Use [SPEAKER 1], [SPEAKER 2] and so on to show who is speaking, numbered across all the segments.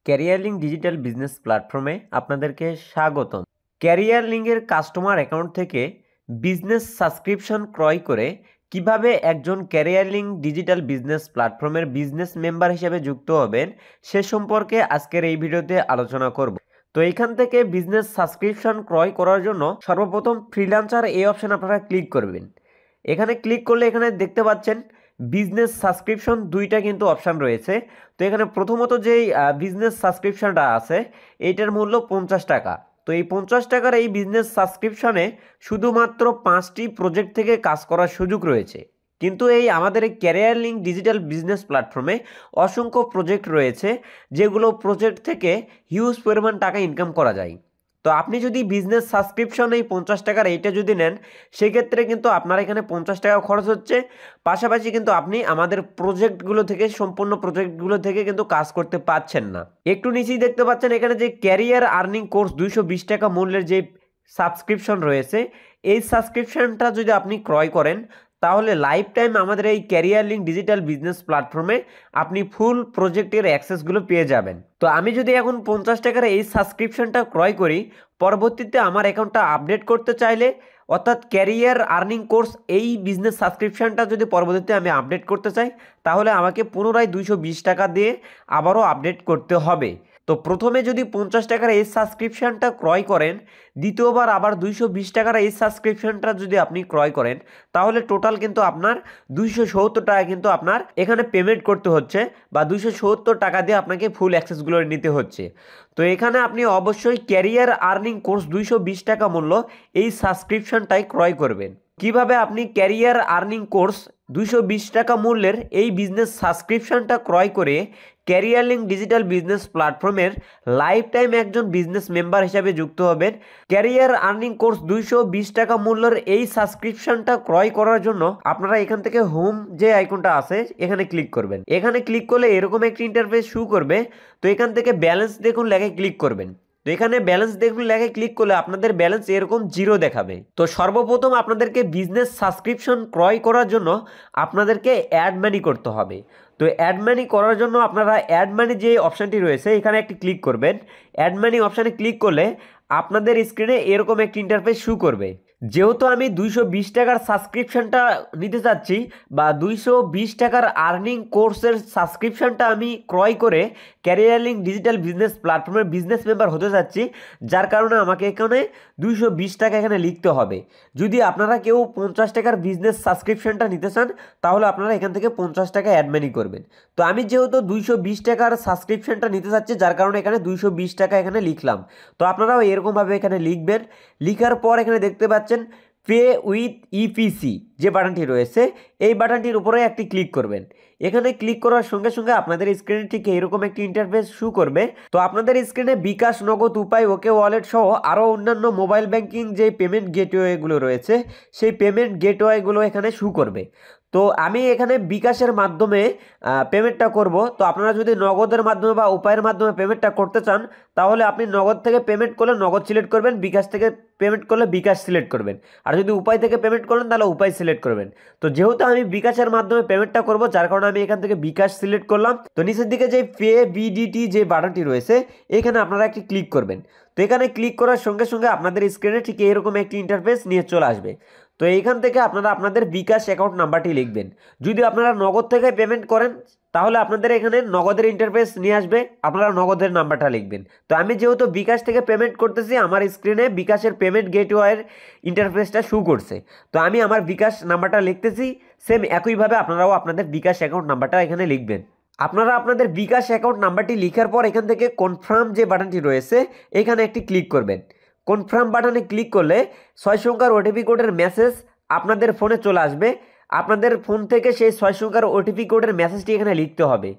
[SPEAKER 1] Career link digital business প্ল্যাটফর্মে আপনাদেরকে স্বাগতম। ক্যারিয়ার লিঙ্কের কাস্টমার অ্যাকাউন্ট থেকে বিজনেস সাবস্ক্রিপশন ক্রয় করে কিভাবে একজন ক্যারিয়ার লিঙ্ক ডিজিটাল বিজনেস প্ল্যাটফর্মের বিজনেস মেম্বার হিসেবে যুক্ত হবেন সে সম্পর্কে আজকের এই ভিডিওতে আলোচনা করব। তো এখান থেকে বিজনেস সাবস্ক্রিপশন ক্রয় করার জন্য সর্বপ্রথম ফ্রিল্যান্সার এই অপশন আপনারা ক্লিক করবেন। এখানে ক্লিক করলে এখানে দেখতে পাচ্ছেন বিজনেস সাবস্ক্রিপশন দুইটা কিন্তু অপশান রয়েছে। তো এখানে প্রথমত যেই বিজনেস সাবস্ক্রিপশনটা আছে এইটার মূল্য 50 টাকা। তো এই 50 টাকার এই বিজনেস সাবস্ক্রিপশনে শুধুমাত্র 5টি প্রজেক্ট থেকে কাজ করার সুযোগ রয়েছে। কিন্তু এই আমাদের এই ক্যারিয়ার লিঙ্ক ডিজিটাল বিজনেস প্ল্যাটফর্মে অসংখ্য প্রজেক্ট রয়েছে যেগুলো প্রজেক্ট থেকে হিউজ পরিমাণ টাকা ইনকাম করা যায়। তো আপনি যদি বিজনেস সাবস্ক্রিপশন এই 50 টাকার এইটা যদি নেন সেক্ষেত্রে কিন্তু আপনার এখানে 50 টাকা খরচ হচ্ছে, পাশাপাশি কিন্তু আপনি আমাদের প্রজেক্টগুলো থেকে সম্পূর্ণ প্রজেক্টগুলো থেকে কিন্তু কাজ করতে পারছেন না। একটু নিচেই দেখতে পাচ্ছেন এখানে যে ক্যারিয়ার আর্নিং কোর্স 220 টাকা মূল্যের যে সাবস্ক্রিপশন রয়েছে, এই সাবস্ক্রিপশনটা যদি আপনি ক্রয় করেন তাহলে লাইফ টাইম আমাদের এই ক্যারিয়ার লিঙ্ক ডিজিটাল বিজনেস প্ল্যাটফর্মে আপনি ফুল প্রজেক্টের অ্যাক্সেসগুলো পেয়ে যাবেন। তো আমি যদি এখন 50 টাকার এই সাবস্ক্রিপশনটা ক্রয় করি, পরবর্তীতে আমার অ্যাকাউন্টটা আপডেট করতে চাইলে অর্থাৎ ক্যারিয়ার আর্নিং কোর্স এই বিজনেস সাবস্ক্রিপশনটা যদি পরবর্তীতে আমি আপডেট করতে চাই তাহলে আমাকে পুনরায় 220 টাকা দিয়ে আবারও আপডেট করতে হবে। তো প্রথমে যদি 50 টাকার এই সাবস্ক্রিপশনটা ক্রয় করেন, দ্বিতীয়বার আবার 220 টাকার এই সাবস্ক্রিপশনটা যদি আপনি ক্রয় করেন তাহলে টোটাল কিন্তু আপনার 270 টাকা কিন্তু আপনার এখানে পেমেন্ট করতে হচ্ছে, বা 270 টাকা দিয়ে আপনাকে ফুল অ্যাক্সেসগুলো নিতে হচ্ছে। তো এখানে আপনি অবশ্যই ক্যারিয়ার আর্নিং কোর্স 220 টাকা মূল্য এই সাবস্ক্রিপশনটাই ক্রয় করবেন। কিভাবে আপনি ক্যারিয়ার আর্নিং কোর্স 220 টাকা মূল্যের এই বিজনেস সাবস্ক্রিপশনটা ক্রয় করে ক্যারিয়ার লিঙ্ক ডিজিটাল বিজনেস প্ল্যাটফর্মের লাইফ টাইম একজন বিজনেস মেম্বার হিসাবে যুক্ত হবেন। ক্যারিয়ার আর্নিং কোর্স 220 টাকা মূল্যের এই সাবস্ক্রিপশনটা ক্রয় করার জন্য আপনারা এখান থেকে হোম যে আইকনটা আছে এখানে ক্লিক করবেন। এখানে ক্লিক করলে এরকম একটি ইন্টারফেস শো করবে। তো এখান থেকে ব্যালেন্স দেখুন লেখায় ক্লিক করবেন। তো এখানে ব্যালেন্স দেখুন লেখায় ক্লিক করলে আপনাদের ব্যালেন্স এরকম 0 দেখাবে। তো সর্বপ্রথম আপনাদেরকে বিজনেস সাবস্ক্রিপশন ক্রয় করার জন্য আপনাদেরকে অ্যাড মানি করতে হবে। তো অ্যাড মানি করার জন্য আপনারা অ্যাড মানি যে অপশানটি রয়েছে এখানে একটি ক্লিক করবেন। অ্যাড মানি অপশানে ক্লিক করলে আপনাদের স্ক্রিনে এরকম একটি ইন্টারফেস শো করবে। যেহেতু আমি 220 টাকার সাবস্ক্রিপশনটা নিতে চাচ্ছি, বা 220 টাকার আর্নিং কোর্সের সাবস্ক্রিপশনটা আমি ক্রয় করে ক্যারিয়ার লিঙ্ক ডিজিটাল বিজনেস প্ল্যাটফর্মের বিজনেস মেম্বার হতে চাচ্ছি, যার কারণে আমাকে এখানে 220 টাকা এখানে লিখতে হবে। যদি আপনারা কেউ 50 টাকার বিজনেস সাবস্ক্রিপশনটা নিতে চান তাহলে আপনারা এখান থেকে 50 টাকা অ্যাড মানি করবেন। তো আমি যেহেতু 220 টাকার সাবস্ক্রিপশনটা নিতে চাচ্ছি যার কারণে এখানে 220 টাকা এখানে লিখলাম। তো আপনারাও এরকমভাবে এখানে লিখবেন। লিখার পর এখানে দেখতে পাচ্ছেন পে উইথ ইপিসি যে বাটনটি রয়েছে এই বাটনটির উপরে একটি ক্লিক করবেন। এখানে ক্লিক করার সঙ্গে সঙ্গে আপনাদের স্ক্রিনে ঠিক এরকম একটি ইন্টারফেস শো করবে। তো আপনাদের স্ক্রিনে বিকাশ, নগদ, উপায়, ওকে ওয়ালেট সহ আরও অন্যান্য মোবাইল ব্যাংকিং যে পেমেন্ট গেটওয়েগুলো রয়েছে সেই পেমেন্ট গেটওয়েগুলো এখানে শো করবে। তো আমি এখানে বিকাশের মাধ্যমে পেমেন্টটা করব। তো আপনারা যদি নগদের মাধ্যমে বা উপায়ের মাধ্যমে পেমেন্টটা করতে চান তাহলে আপনি নগদ থেকে পেমেন্ট করলে নগদ সিলেক্ট করবেন, বিকাশ থেকে পেমেন্ট করলে বিকাশ সিলেক্ট করবেন, আর যদি উপায় থেকে পেমেন্ট করেন তাহলে উপায় সিলেক্ট করবেন। তো যেহেতু আমি বিকাশের মাধ্যমে পেমেন্টটা করব যার কারণে আমি এখান থেকে বিকাশ সিলেক্ট করলাম। তো নিচের দিকে যে পে বিডিটি যে বাটনটি রয়েছে এখানে আপনারা একটি ক্লিক করবেন। তো এখানে ক্লিক করার সঙ্গে সঙ্গে আপনাদের স্ক্রিনে ঠিক এরকম একটি ইন্টারফেস নিয়ে চলে আসবে। তো এইখান থেকে আপনারা আপনাদের বিকাশ অ্যাকাউন্ট নাম্বারটি লিখবেন। যদি আপনারা নগদ থেকে পেমেন্ট করেন তাহলে আপনাদের এখানে নগদের ইন্টারফেস নিয়ে আসবে, আপনারা নগদের নাম্বারটা লিখবেন। তো আমি যেহেতু বিকাশ থেকে পেমেন্ট করতেছি আমার স্ক্রিনে বিকাশের পেমেন্ট গেটওয়ের ইন্টারফেসটা শো করছে। তো আমি আমার বিকাশ নাম্বারটা লিখতেছি। সেম একইভাবে আপনারাও আপনাদের বিকাশ অ্যাকাউন্ট নাম্বারটা এখানে লিখবেন। আপনারা আপনাদের বিকাশ অ্যাকাউন্ট নাম্বারটি লিখার পর এখান থেকে কনফার্ম যে বাটনটি রয়েছে এখানে একটি ক্লিক করবেন। কনফার্ম বাটনে ক্লিক করলে 6 সংখ্যার ওটিপি কোডের মেসেজ আপনাদের ফোনে চলে আসবে। আপনাদের ফোন থেকে সেই 6 সংখ্যার ওটিপি কোডের মেসেজটি এখানে লিখতে হবে।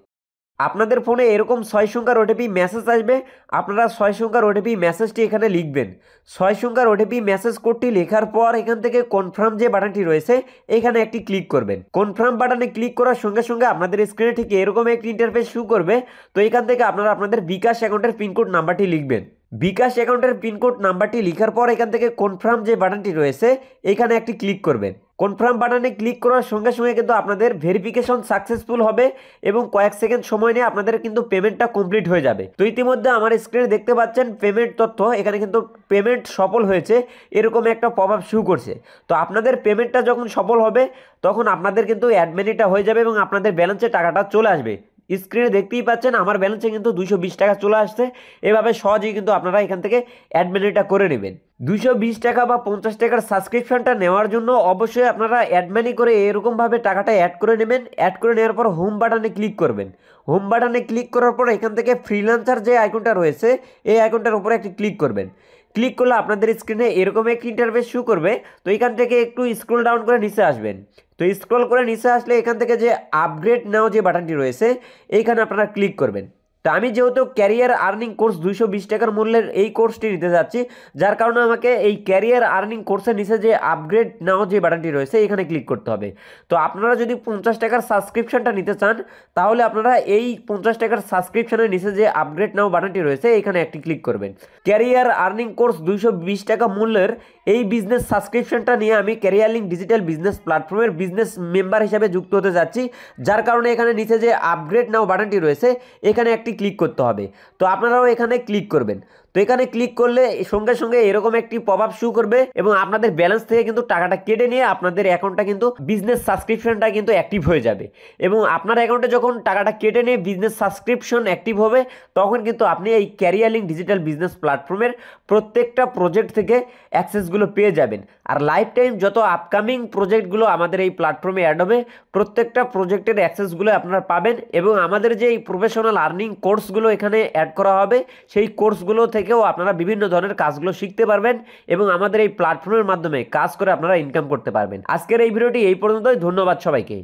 [SPEAKER 1] আপনাদের ফোনে এরকম 6 সংখ্যার ওটিপি মেসেজ আসবে, আপনারা 6 সংখ্যার ওটিপি মেসেজটি এখানে লিখবেন। 6 সংখ্যার ওটিপি মেসেজ কোডটি লেখার পর এখান থেকে কনফার্ম যে বাটনটি রয়েছে এখানে একটি ক্লিক করবেন। কনফার্ম বাটনে ক্লিক করার সঙ্গে সঙ্গে আপনাদের স্ক্রিনে ঠিক এরকম একটি ইন্টারফেস শো করবে। তো এখান থেকে আপনারা আপনাদের বিকাশ অ্যাকাউন্টের পিনকোড নাম্বারটি লিখবেন। বিকাশ অ্যাকাউন্টের পিনকোড নাম্বারটি লেখার পর এখান থেকে কনফার্ম যে বাটনটি রয়েছে এখানে একটি ক্লিক করবেন। কনফার্ম বাটনে ক্লিক করার সঙ্গে সঙ্গে কিন্তু আপনাদের ভেরিফিকেশন সাকসেসফুল হবে এবং কয়েক সেকেন্ড সময় নিয়ে আপনাদের কিন্তু পেমেন্টটা কমপ্লিট হয়ে যাবে। তো ইতিমধ্যে আমার স্ক্রিনে দেখতে পাচ্ছেন পেমেন্ট তথ্য, এখানে কিন্তু পেমেন্ট সফল হয়েছে এরকম একটা পপ আপ শো করছে। তো আপনাদের পেমেন্টটা যখন সফল হবে তখন আপনাদের কিন্তু অ্যাড মানিটা হয়ে যাবে এবং আপনাদের ব্যালেন্সে টাকাটা চলে আসবে। স্ক্রিনে দেখতেই পাচ্ছেন আমার ব্যালেন্সে কিন্তু 220 টাকা চলে আসছে। এভাবে সহজেই কিন্তু আপনারা এখান থেকে অ্যাড মানিটা করে নেবেন। 220 টাকা বা 50 টাকার সাবস্ক্রিপশনটা নেওয়ার জন্য অবশ্যই আপনারা অ্যাড মানি করে এরকমভাবে টাকাটা অ্যাড করে নেবেন। অ্যাড করে নেওয়ার পর হোম বাটনে ক্লিক করবেন। হোম বাটনে ক্লিক করার পর এখান থেকে ফ্রিল্যান্সার যে আইকনটা রয়েছে এই আইকনটার উপরে একটি ক্লিক করবেন। ক্লিক করলে আপনাদের স্ক্রিনে এরকম একটি ইন্টারফেস শো করবে। তো এখান থেকে একটু স্ক্রল ডাউন করে নিচে আসবেন। তো স্ক্রল করে নিচে আসলে এখান থেকে যে আপগ্রেড নাও যে বাটনটি রয়েছে এইখানে আপনারা ক্লিক করবেন। তো আমি যেহেতু ক্যারিয়ার আর্নিং কোর্স 220 টাকার মূল্যের এই কোর্সটি নিতে যাচ্ছি, যার কারণে আমাকে এই ক্যারিয়ার আর্নিং কোর্সের নিচে যে আপগ্রেড নাও যে বাটনটি রয়েছে এখানে ক্লিক করতে হবে। তো আপনারা যদি 50 টাকার সাবস্ক্রিপশনটা নিতে চান তাহলে আপনারা এই 50 টাকার সাবস্ক্রিপশনের নিচে যে আপগ্রেড নাও বাটনটি রয়েছে এখানে একটি ক্লিক করবেন। ক্যারিয়ার আর্নিং কোর্স 220 টাকা মূল্যের এই বিজনেস সাবস্ক্রিপশনটা নিয়ে আমি ক্যারিয়ার লিঙ্ক ডিজিটাল বিজনেস প্ল্যাটফর্মের বিজনেস মেম্বার হিসাবে যুক্ত হতে যাচ্ছি, যার কারণে এখানে নিচে যে আপগ্রেড নাও বাটনটি রয়েছে এখানে একটি ক্লিক করতে হবে। তো আপনারাও এখানে ক্লিক করবেন। তো এখানে ক্লিক করলে সঙ্গে সঙ্গে এরকম একটি পপ আপ শো করবে এবং আপনাদের ব্যালেন্স থেকে কিন্তু টাকাটা কেটে নিয়ে আপনাদের অ্যাকাউন্টটা কিন্তু বিজনেস সাবস্ক্রিপশনটা কিন্তু অ্যাক্টিভ হয়ে যাবে এবং আপনার অ্যাকাউন্টে যখন টাকাটা কেটে নিয়ে বিজনেস সাবস্ক্রিপশন অ্যাক্টিভ হবে তখন কিন্তু আপনি এই ক্যারিয়ার লিঙ্ক ডিজিটাল বিজনেস প্ল্যাটফর্মের প্রত্যেকটা প্রজেক্ট থেকে অ্যাক্সেসগুলো পেয়ে যাবেন। আর লাইফ টাইম যত আপকামিং প্রজেক্টগুলো আমাদের এই প্ল্যাটফর্মে অ্যাড হবে প্রত্যেকটা প্রজেক্টের অ্যাক্সেসগুলো আপনারা পাবেন এবং আমাদের যে এই প্রফেশনাল আর্নিং কোর্সগুলো এখানে অ্যাড করা হবে সেই কোর্সগুলো থেকেও আপনারা বিভিন্ন ধরনের কাজগুলো শিখতে পারবেন এবং আমাদের এই প্ল্যাটফর্মের মাধ্যমে কাজ করে আপনারা ইনকাম করতে পারবেন। আজকের এই ভিডিওটি এই পর্যন্তই। ধন্যবাদ সবাইকে।